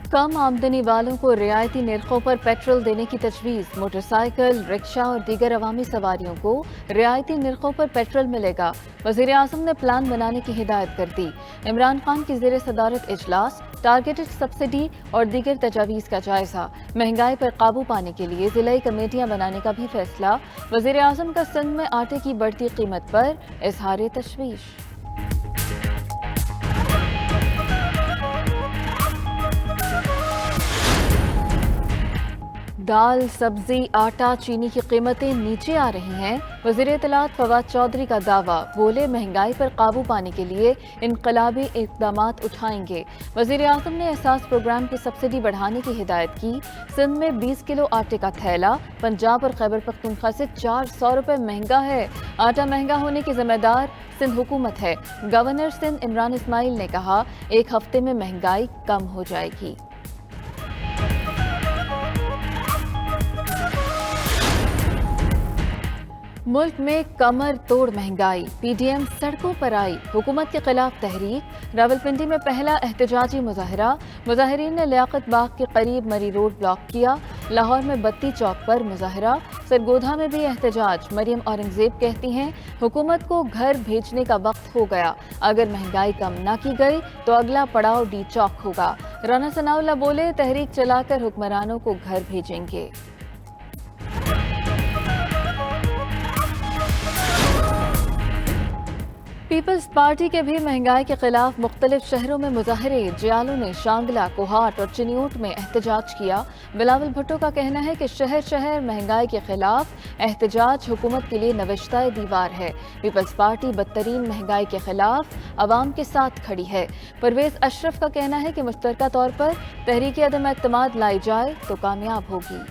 कम आमदनी वालों को रियायती निर्खों पर पेट्रोल देने की तजवीज़। मोटरसाइकिल, रिक्शा और दीगर अवामी सवारियों को रियायती निर्खों पर पेट्रोल मिलेगा। वज़ीर आज़म ने प्लान बनाने की हिदायत कर दी। इमरान खान की ज़ेर सदारत इजलास, टारगेटेड सब्सिडी और दीगर तजावीज़ का जायजा। महंगाई पर काबू पाने के लिए ज़िलाई कमेटियाँ बनाने का भी फैसला। वज़ीर आज़म का सिंध में आटे की बढ़ती कीमत पर इजहार तशवीश। दाल, सब्जी, आटा, चीनी की कीमतें नीचे आ रही हैं। वज़ीर इत्तलात फवाद चौधरी का दावा, बोले महंगाई पर काबू पाने के लिए इनकलाबी इक़दामात उठाएंगे। वज़ीर आज़म ने एहसास प्रोग्राम की सब्सिडी बढ़ाने की हिदायत की। सिंध में 20 किलो आटे का थैला पंजाब और खैबर पख्तूनख्वा से 400 रुपये महंगा है। आटा महंगा होने की जिम्मेदार सिंध हुकूमत है। गवर्नर सिंध इमरान इस्माइल ने कहा, एक हफ्ते में महंगाई कम हो जाएगी। मुल्क में कमर तोड़ महंगाई, पीडीएम सड़कों पर आई। हुकूमत के खिलाफ तहरीक। रावलपिंडी में पहला एहतजाजी मुजाहरा। मुजाहिरीन ने लियाकत बाग के करीब मरी रोड ब्लॉक किया। लाहौर में बत्ती चौक पर मुजाहरा। सरगोधा में भी एहतजाज। मरियम औरंगजेब कहती हैं, हुकूमत को घर भेजने का वक्त हो गया। अगर महंगाई कम न की गई तो अगला पड़ाव डी चौक होगा। राना सनाउल्लाह बोले, तहरीक चलाकर हुक्मरानों को घर भेजेंगे। पीपल्स पार्टी के भी महंगाई के खिलाफ मुख्तलिफ शहरों में मुजाहरे। जियालों ने शांगला, कोहाट और चिन्यूट में एहतजाज किया। बिलावल भुट्टो का कहना है कि शहर शहर महंगाई के खिलाफ एहतजाज हुकूमत के लिए नविश्ता दीवार है। पीपल्स पार्टी बदतरीन महंगाई के खिलाफ अवाम के साथ खड़ी है। परवेज अशरफ का कहना है कि मुश्तरका तौर पर तहरीक अदम एतमाद लाई जाए तो कामयाब होगी।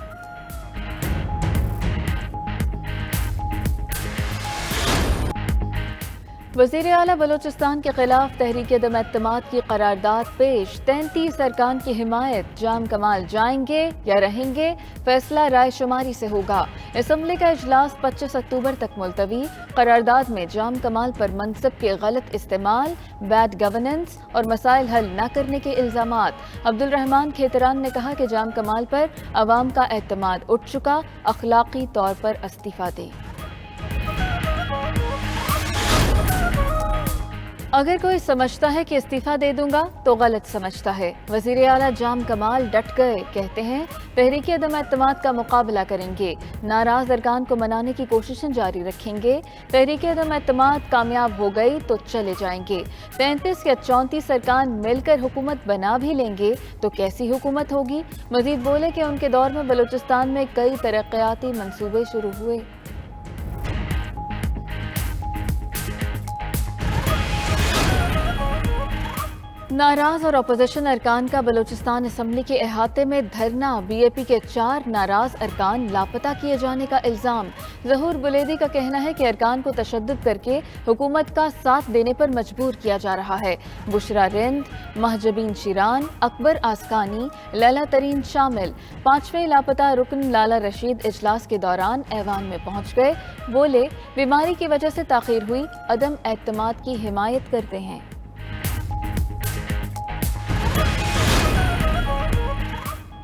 वज़ीर आला बलोचिस्तान के खिलाफ तहरीक अदम एतमाद की करारदाद पेश। 33 अरकान की हिमायत। जाम कमाल जाएंगे या रहेंगे, फैसला राय शुमारी से होगा। असम्बली का इजलास 25 अक्टूबर तक मुलतवी। करारदाद में जाम कमाल पर मनसब के गलत इस्तेमाल, बैड गवर्नेंस और मसाइल हल न करने के इल्जामात। अब्दुल रहमान खेतरान ने कहा कि जाम कमाल पर अवाम का एतमाद उठ चुका, अखलाकी तौर पर इस्तीफा दे। अगर कोई समझता है कि इस्तीफा दे दूंगा तो गलत समझता है। वज़ीर आला जाम कमाल डट गए, कहते हैं तहरीक अदम एतमाद का मुकाबला करेंगे, नाराज अरकान को मनाने की कोशिशें जारी रखेंगे। तहरीक अदम एतमाद कामयाब हो गई तो चले जाएंगे। 33 या 34 अरकान मिलकर हुकूमत बना भी लेंगे तो कैसी हुकूमत होगी। मजीद बोले कि उनके दौर में बलूचिस्तान में कई तरक्याती मंसूबे शुरू हुए। नाराज और अपोजिशन अरकान का बलूचिस्तान असम्बली के अहाते में धरना। बीएपी के 4 नाराज अरकान लापता किए जाने का इल्जाम। ज़हूर बुलेदी का कहना है कि अरकान को तशद्दुद करके हुकूमत का साथ देने पर मजबूर किया जा रहा है। बुशरा रिंद, महजबीन शिरान, अकबर आसकानी, लैला तरीन शामिल। 5वें लापता रुकन लाला रशीद इजलास के दौरान ऐवान में पहुंच गए। बोले, बीमारी की वजह से ताखीर हुई, अदम एतमाद की हिमायत करते हैं।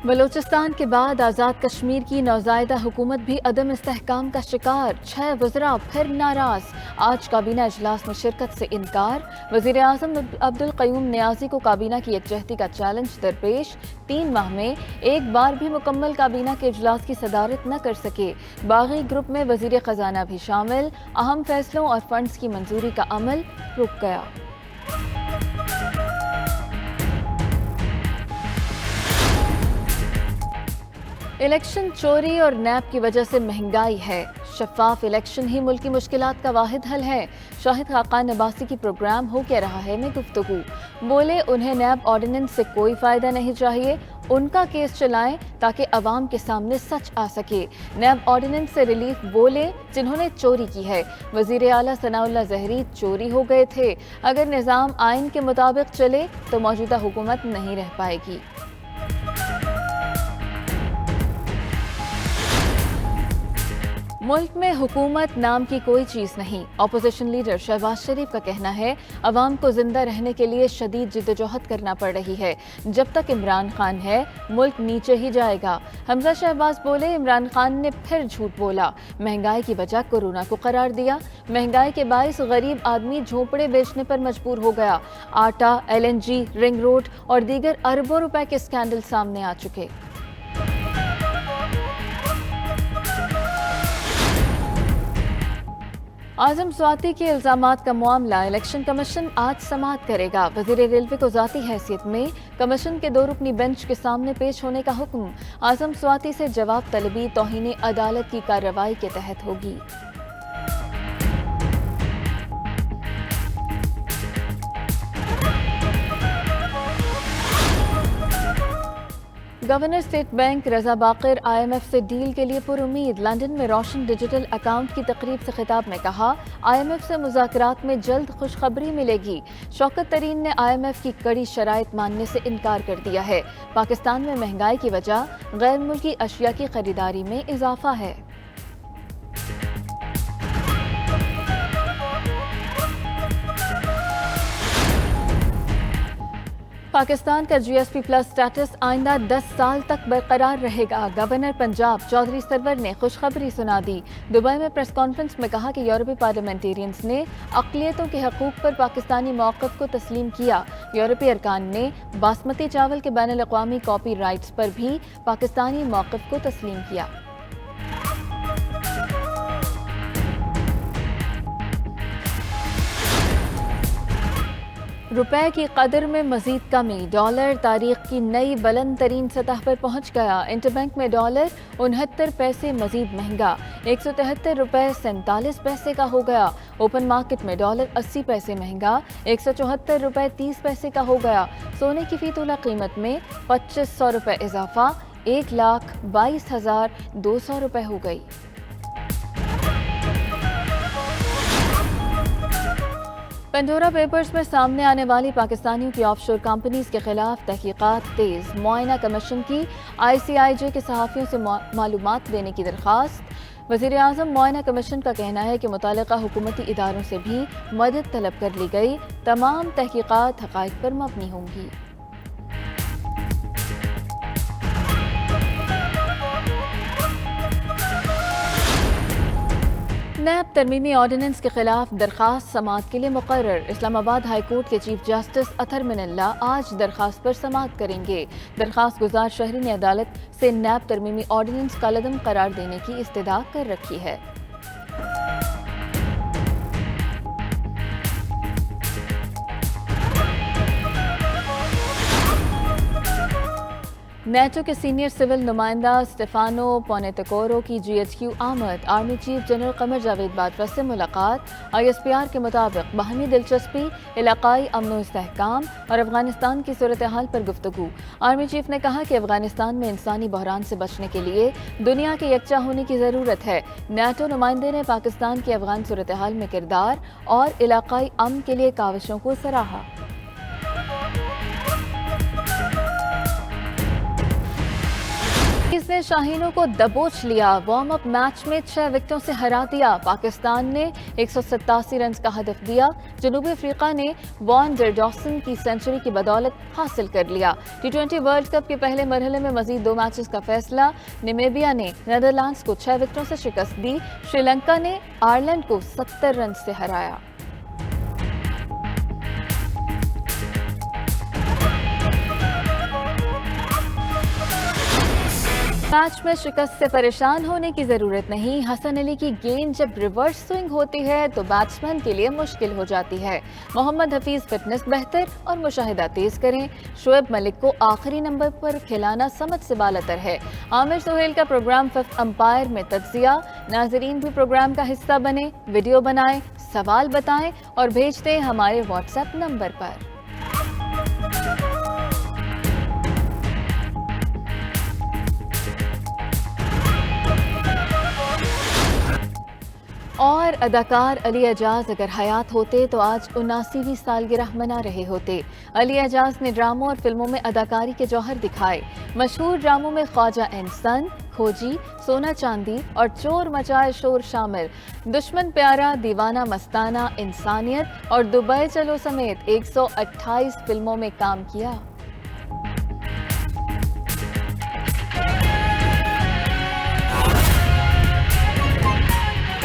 बलूचिस्तान के बाद आज़ाद कश्मीर की नौज़ायदा हुकूमत भी अदम इस्तेहकाम का शिकार। 6 वज़रा फिर नाराज। आज काबीना इजलास में शिरकत से इनकार। वज़ीर आज़म अब्दुल क़य्यूम नियाज़ी को काबीना की यकजहती का चैलेंज दरपेश। 3 माह में एक बार भी मुकम्मल काबीना के इजलास की सदारत न कर सके। बागी ग्रुप में वज़ीर ख़जाना भी शामिल। अहम फैसलों और फंड्स की मंजूरी का अमल रुक गया। इलेक्शन चोरी और नैब की वजह से महंगाई है। शफाफ इलेक्शन ही मुल्क की मुश्किलात का वाहिद हल है। शाहिद खाकान अब्बासी की प्रोग्राम हो क्या रहा है में गुफ्तगू। बोले, उन्हें नैब ऑर्डिनेंस से कोई फायदा नहीं चाहिए, उनका केस चलाएं ताकि अवाम के सामने सच आ सके। नैब ऑर्डिनेंस से रिलीफ बोले जिन्होंने चोरी की है। वजीर आला सनाउल्लाह जहरी चोरी हो गए थे। अगर निज़ाम आइन के मुताबिक चले तो मौजूदा हुकूमत नहीं रह पाएगी। मुल्क में हुकूमत नाम की कोई चीज़ नहीं। अपोजिशन लीडर शहबाज शरीफ का कहना है अवाम को जिंदा रहने के लिए शदीद जिद्दोजहद करना पड़ रही है। जब तक इमरान खान है मुल्क नीचे ही जाएगा। हमजा शहबाज बोले, इमरान खान ने फिर झूठ बोला। महंगाई की वजह कोरोना को करार दिया। महंगाई के बाइस गरीब आदमी झोंपड़े बेचने पर मजबूर हो गया। आटा, LNG, रिंग रोड और दीगर अरबों रुपए के स्कैंडल सामने आ चुके। आजम स्वाति के इल्जामात का मामला इलेक्शन कमीशन आज समाअत करेगा। वजीर रेलवे को ज़ाती हैसियत में कमीशन के 2 रुकनी बेंच के सामने पेश होने का हुक्म। आजम स्वाति से जवाब तलबी तौहीन अदालत की कार्रवाई के तहत होगी। गवर्नर स्टेट बैंक रजा बाकर IMF से डील के लिए पुरुमीद। लंदन में रोशन डिजिटल अकाउंट की तकरीब से खिताब में कहा, IMF से मुज़ाकरात में जल्द खुशखबरी मिलेगी। शौकत तरीन ने IMF की कड़ी शराइत मानने से इनकार कर दिया है। पाकिस्तान में महंगाई की वजह गैर मुल्की अशिया की खरीदारी में इजाफा है। पाकिस्तान का GSP प्लस स्टेटस आइंदा 10 साल तक बरकरार रहेगा। गवर्नर पंजाब चौधरी सरवर ने खुशखबरी सुना दी। दुबई में प्रेस कॉन्फ्रेंस में कहा कि यूरोपीय पार्लियामेंटेरियंस ने अक़लियतों के हकूक़ पर पाकिस्तानी मौक़िफ़ को तस्लीम किया। यूरोपीय अरकान ने बासमती चावल के बैनुल अक़वामी कॉपी राइट्स पर भी पाकिस्तानी मौक़िफ़ को तस्लीम किया। रुपए की कदर में मजीद कमी। डॉलर तारीख की नई बुलंद तरीन सतह पर पहुंच गया। इंटरबैंक में डॉलर 69 पैसे मजीद महंगा, 173 रुपए 47 पैसे का हो गया। ओपन मार्केट में डॉलर 80 पैसे महंगा, 174 रुपए 30 पैसे का हो गया। सोने की फी तोला कीमत में 2500 रुपए इजाफा, 1,22,200 रुपए हो गई। पेंडोरा पेपर्स में सामने आने वाली पाकिस्तानियों की ऑफशोर कंपनीज के खिलाफ तहकीकात तेज। मुआयना कमीशन की ICIJ के सहाफ़ियों से मालूमात देने की दरख्वास्त। वज़ीर आज़म मुआयना कमीशन का कहना है कि मुतालिका हुकूमती इदारों से भी मदद तलब कर ली गई। तमाम तहकीकात हक़ाइक़ पर मबनी होंगी। नैब तरमीमी ऑर्डिनेंस के खिलाफ दरखास्त समाअत के लिए मुकर्रर। इस्लामाबाद हाई कोर्ट के चीफ जस्टिस अतहर मिनल्ला आज दरखास्त पर समाअत करेंगे। दरखास्त गुजार शहरी ने अदालत से नैब तरमीमी ऑर्डिनेंस कलअदम करार देने की इस्तदा कर रखी है। नेटो के सीनियर सिविल नुमाइंदा स्टेफानो पोनेटकोरो की GHQ आमद। Army chief general Qamar Javed Bajwa से मुलाकात। ISPR के मुताबिक बाहमी दिलचस्पी, इलाकाई अमन इस्तेहकाम और अफगानिस्तान की सूरत हाल पर गुफ्तगू। आर्मी चीफ ने कहा कि अफगानिस्तान में इंसानी बहरान से बचने के लिए दुनिया के यकजा होने की ज़रूरत है। नेटो नुमाइंदे ने पाकिस्तान की अफगान सूरत हाल में किरदार और इलाकाई अमन के लिए काविशों को सराहा। इसने शाहीनों को दबोच लिया। वार्म अप मैच में 6 विकेटों से हरा दिया। पाकिस्तान ने 187 रन का हदफ दिया। जनूबी अफ्रीका ने वॉन डर डॉसन की सेंचुरी की बदौलत हासिल कर लिया। T20 वर्ल्ड कप के पहले मरहले में मजीद 2 मैचेस का फैसला। नामीबिया ने नीदरलैंड्स को 6 विकेटों से शिकस्त दी। श्रीलंका ने आयरलैंड को 70 रन से हराया। मैच में शिकस्त से परेशान होने की जरूरत नहीं। हसन अली की गेंद जब रिवर्स स्विंग होती है तो बैट्समैन के लिए मुश्किल हो जाती है। मोहम्मद हफीज फिटनेस बेहतर और मुशाहिदा तेज करें। शोएब मलिक को आखिरी नंबर पर खिलाना समझ से बालातर है। आमिर सुहेल का प्रोग्राम 5th अंपायर में तज्जिया। नाजरीन भी प्रोग्राम का हिस्सा बने, वीडियो बनाएं, सवाल बताएं और भेज दें हमारे व्हाट्सएप नंबर पर। और अदाकार अली एजाज अगर हयात होते तो आज 79वीं सालगिरह मना रहे होते। अली एजाज ने ड्रामों और फिल्मों में अदाकारी के जौहर दिखाए। मशहूर ड्रामों में ख्वाजा एंड सन, کھوجی، سونا چاندی اور چور مچائے شور شامل دشمن پیارا، دیوانہ مستانہ، انسانیت اور دبئی چلو سمیت 128 فلموں میں کام کیا۔